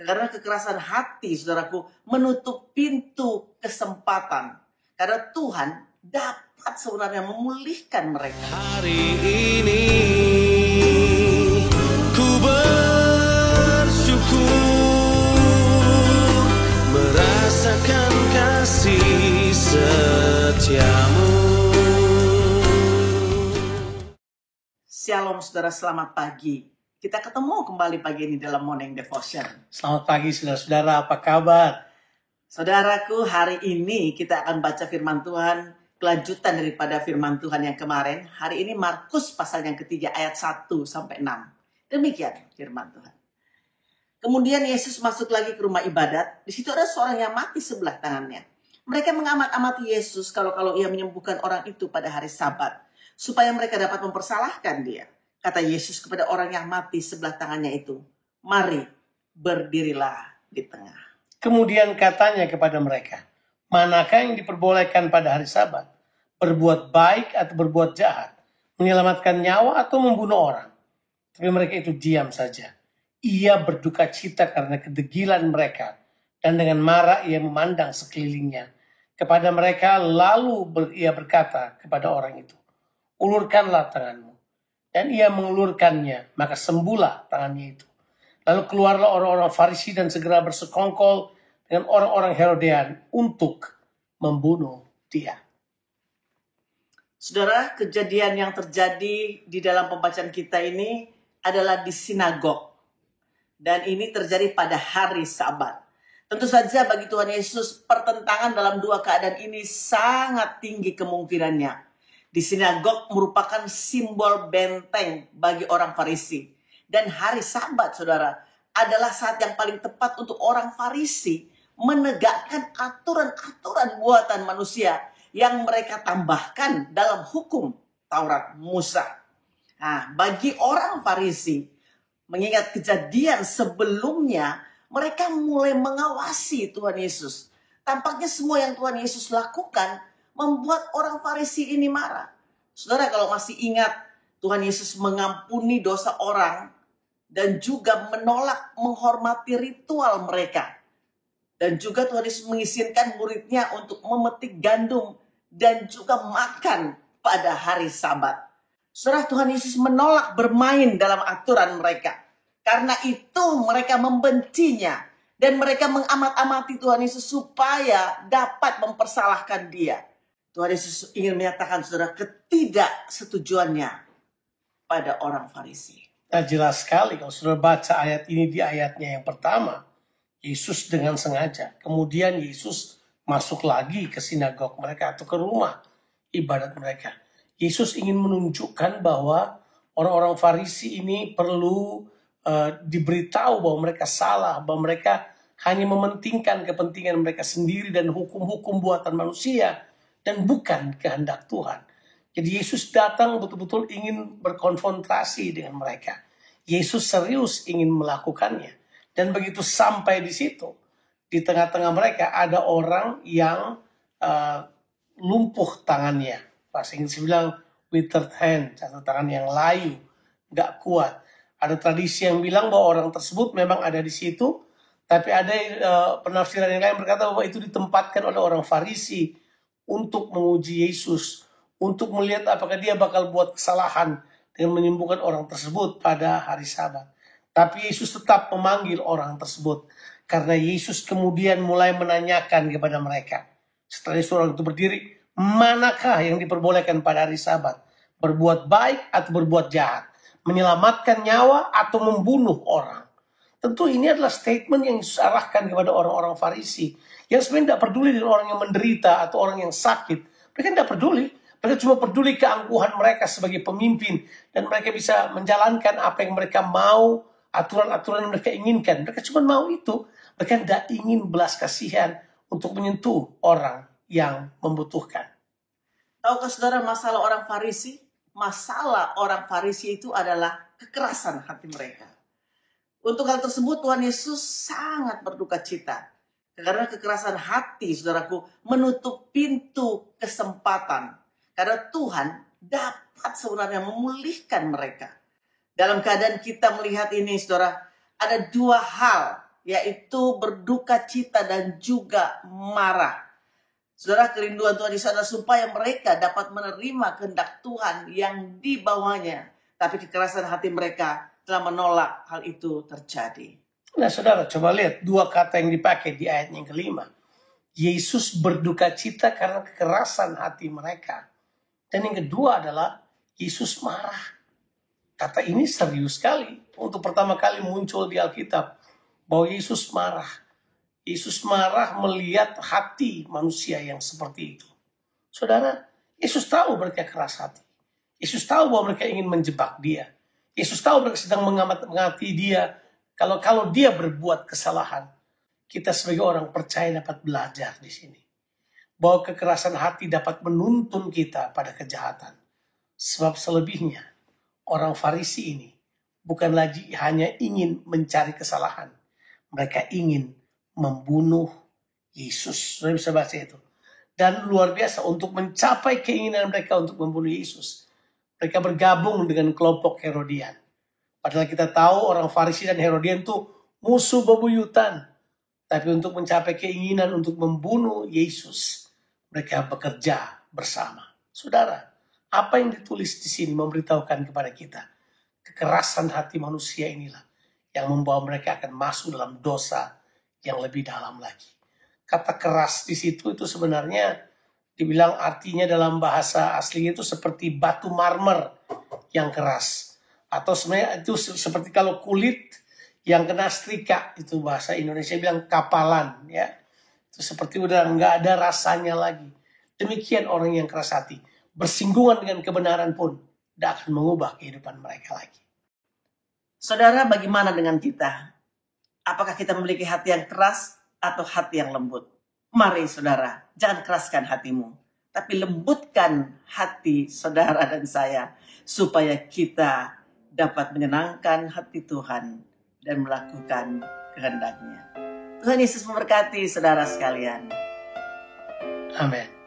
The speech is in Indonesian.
Karena kekerasan hati, saudaraku, menutup pintu kesempatan. Karena Tuhan dapat sebenarnya memulihkan mereka. Hari ini ku bersyukur merasakan kasih setiamu. Shalom saudara, selamat pagi. Kita ketemu kembali pagi ini dalam Morning Devotion. Selamat pagi saudara-saudara, apa kabar? Saudaraku, hari ini kita akan baca firman Tuhan, kelanjutan daripada firman Tuhan yang kemarin. Hari ini Markus pasal yang ketiga ayat 1 sampai 6. Demikian firman Tuhan. Kemudian Yesus masuk lagi ke rumah ibadat. Di situ ada seorang yang mati sebelah tangannya. Mereka mengamat-amati Yesus kalau ia menyembuhkan orang itu pada hari Sabat, supaya mereka dapat mempersalahkan dia. Kata Yesus kepada orang yang mati sebelah tangannya itu, "Mari, berdirilah di tengah." Kemudian katanya kepada mereka, manakah yang diperbolehkan pada hari Sabat? Berbuat baik atau berbuat jahat? Menyelamatkan nyawa atau membunuh orang? Tapi mereka itu diam saja. Ia berduka cita karena kedegilan mereka. Dan dengan marah ia memandang sekelilingnya kepada mereka, lalu ia berkata kepada orang itu, "Ulurkanlah tanganmu." Dan ia mengulurkannya, maka sembuhlah tangannya itu. Lalu keluarlah orang-orang Farisi dan segera bersekongkol dengan orang-orang Herodean untuk membunuh dia. Saudara, kejadian yang terjadi di dalam pembacaan kita ini adalah di sinagog. Dan ini terjadi pada hari Sabat. Tentu saja bagi Tuhan Yesus, pertentangan dalam dua keadaan ini sangat tinggi kemungkinannya. Di sinagog merupakan simbol benteng bagi orang Farisi. Dan hari Sabat, saudara, adalah saat yang paling tepat untuk orang Farisi menegakkan aturan-aturan buatan manusia yang mereka tambahkan dalam hukum Taurat Musa. Nah, bagi orang Farisi, mengingat kejadian sebelumnya, mereka mulai mengawasi Tuhan Yesus. Tampaknya semua yang Tuhan Yesus lakukan membuat orang Farisi ini marah. Saudara, kalau masih ingat, Tuhan Yesus mengampuni dosa orang dan juga menolak menghormati ritual mereka. Dan juga Tuhan Yesus mengizinkan muridnya untuk memetik gandum dan juga makan pada hari Sabat. Saudara, Tuhan Yesus menolak bermain dalam aturan mereka. Karena itu mereka membencinya dan mereka mengamat-amati Tuhan Yesus supaya dapat mempersalahkan dia. Tuhan Yesus ingin menyatakan, saudara, ketidaksetujuannya pada orang Farisi. Nah, jelas sekali kalau saudara baca ayat ini di ayatnya yang pertama. Yesus dengan sengaja. Kemudian Yesus masuk lagi ke sinagog mereka atau ke rumah ibadat mereka. Yesus ingin menunjukkan bahwa orang-orang Farisi ini perlu diberitahu bahwa mereka salah, bahwa mereka hanya mementingkan kepentingan mereka sendiri dan hukum-hukum buatan manusia, dan bukan kehendak Tuhan. Jadi Yesus datang betul-betul ingin berkonfrontasi dengan mereka. Yesus serius ingin melakukannya. Dan begitu sampai di situ, di tengah-tengah mereka ada orang yang lumpuh tangannya. Bahasa Inggris bilang withered hand, atau tangan yang layu, gak kuat. Ada tradisi yang bilang bahwa orang tersebut memang ada di situ, tapi ada penafsiran yang lain berkata bahwa itu ditempatkan oleh orang Farisi untuk menguji Yesus, untuk melihat apakah dia bakal buat kesalahan dengan menyembuhkan orang tersebut pada hari Sabat. Tapi Yesus tetap memanggil orang tersebut, karena Yesus kemudian mulai menanyakan kepada mereka. Setelah orang itu berdiri, manakah yang diperbolehkan pada hari Sabat? Berbuat baik atau berbuat jahat? Menyelamatkan nyawa atau membunuh orang? Tentu ini adalah statement yang Yesus arahkan kepada orang-orang Farisi, yang sebenarnya tidak peduli dengan orang yang menderita atau orang yang sakit. Mereka tidak peduli. Mereka cuma peduli keangkuhan mereka sebagai pemimpin. Dan mereka bisa menjalankan apa yang mereka mau, aturan-aturan yang mereka inginkan. Mereka cuma mau itu. Mereka tidak ingin belas kasihan untuk menyentuh orang yang membutuhkan. Tahukah saudara masalah orang Farisi? Masalah orang Farisi itu adalah kekerasan hati mereka. Untuk hal tersebut Tuhan Yesus sangat berduka cita. Karena kekerasan hati, saudaraku, menutup pintu kesempatan. Karena Tuhan dapat sebenarnya memulihkan mereka. Dalam keadaan kita melihat ini, saudara, ada dua hal yaitu berduka cita dan juga marah. Saudara, kerinduan Tuhan Yesus adalah supaya mereka dapat menerima kehendak Tuhan yang di bawahnya. Tapi kekerasan hati mereka telah menolak hal itu terjadi. Nah saudara, coba lihat dua kata yang dipakai di ayat yang kelima. Yesus berduka cita karena kekerasan hati mereka. Dan yang kedua adalah Yesus marah. Kata ini serius sekali. Untuk pertama kali muncul di Alkitab bahwa Yesus marah. Yesus marah melihat hati manusia yang seperti itu. Saudara, Yesus tahu mereka keras hati. Yesus tahu bahwa mereka ingin menjebak dia. Yesus tahu mereka sedang mengati dia. Kalau dia berbuat kesalahan, kita sebagai orang percaya dapat belajar di sini. Bahwa kekerasan hati dapat menuntun kita pada kejahatan. Sebab selebihnya, orang Farisi ini bukan lagi hanya ingin mencari kesalahan. Mereka ingin membunuh Yesus. Sudah bisa baca itu. Dan luar biasa untuk mencapai keinginan mereka untuk membunuh Yesus. Mereka bergabung dengan kelompok Herodian. Padahal kita tahu orang Farisi dan Herodian itu musuh bebuyutan. Tapi untuk mencapai keinginan untuk membunuh Yesus, mereka bekerja bersama. Saudara, apa yang ditulis di sini memberitahukan kepada kita. Kekerasan hati manusia inilah yang membawa mereka akan masuk dalam dosa yang lebih dalam lagi. Kata keras di situ itu sebenarnya dibilang artinya dalam bahasa aslinya itu seperti batu marmer yang keras. Atau sebenarnya itu seperti kalau kulit yang kena setrika, itu bahasa Indonesia bilang kapalan, ya. Itu seperti udah nggak ada rasanya lagi. Demikian orang yang keras hati, bersinggungan dengan kebenaran pun tidak akan mengubah kehidupan mereka lagi. Saudara, bagaimana dengan kita? Apakah kita memiliki hati yang keras atau hati yang lembut? Mari saudara, jangan keraskan hatimu, tapi lembutkan hati saudara dan saya, supaya kita dapat menyenangkan hati Tuhan dan melakukan kehendak-Nya. Tuhan Yesus memberkati saudara sekalian. Amin.